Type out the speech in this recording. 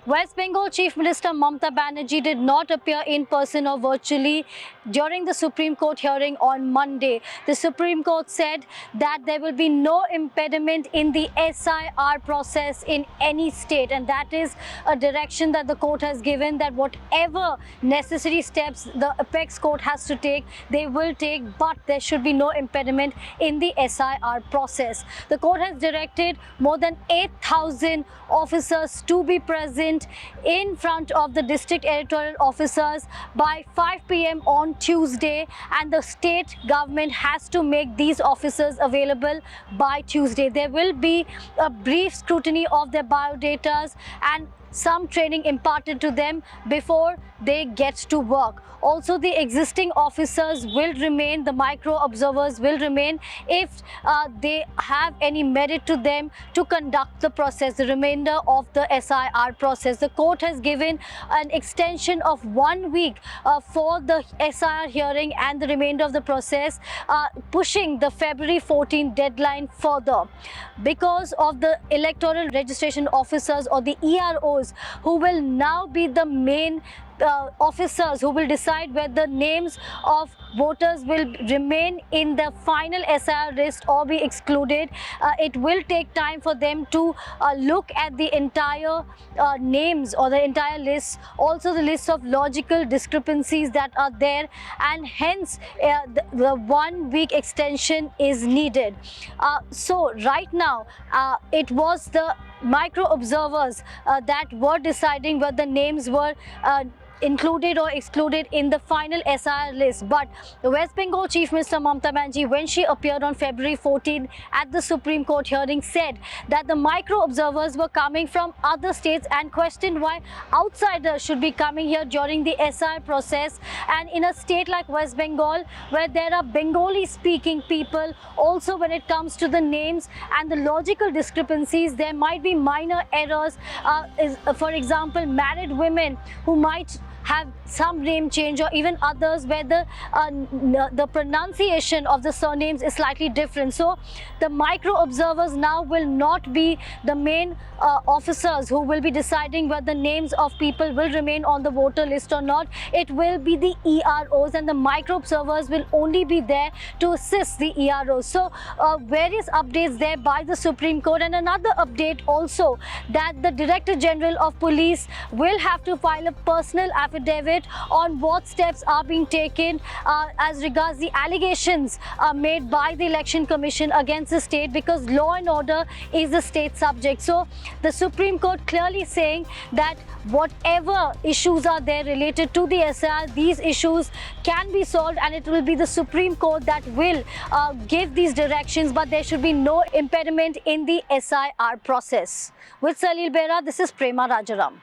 West Bengal Chief Minister Mamata Banerjee did not appear in person or virtually during the Supreme Court hearing on Monday. The Supreme Court said that there will be no impediment in the SIR process in any state, and that is a direction that the court has given, that whatever necessary steps the apex court has to take, they will take, but there should be no impediment in the SIR process. The court has directed more than 8,000 officers to be present in front of the district electoral officers by 5 p.m. on Tuesday, and the state government has to make these officers available by Tuesday. There will be a brief scrutiny of their biodatas and some training imparted to them before they get to work. Also, the existing officers will remain, the micro observers will remain if they have any merit to them to conduct the process, the remainder of the SIR process. The court has given an extension of 1 week for the SIR hearing and the remainder of the process, pushing the February 14 deadline further. Because of the electoral registration officers, or the EROs, who will now be the main officers who will decide whether names of voters will remain in the final SIR list or be excluded. It will take time for them to look at the entire names or the entire list, also the list of logical discrepancies that are there, and hence the 1 week extension is needed. So right now it was the micro observers that were deciding whether names were included or excluded in the final SIR list. But the West Bengal Chief Minister Mamata Banerjee, when she appeared on February 14 at the Supreme Court hearing, said that the micro observers were coming from other states and questioned why outsiders should be coming here during the SIR process. And in a state like West Bengal, where there are Bengali speaking people, also when it comes to the names and the logical discrepancies, there might be minor errors. For example, married women who might have some name change, or even others where the pronunciation of the surnames is slightly different. So the micro observers now will not be the main officers who will be deciding whether names of people will remain on the voter list or not. It will be the EROs, and the micro observers will only be there to assist the EROs. So various updates there by the Supreme Court, and another update also that the Director General of Police will have to file a personal affidavit on what steps are being taken as regards the allegations made by the Election Commission against the state, because law and order is a state subject. So the Supreme Court clearly saying that whatever issues are there related to the SIR, these issues can be solved, and it will be the Supreme Court that will give these directions, but there should be no impediment in the SIR process. With Salil Bera, this is Prema Rajaram.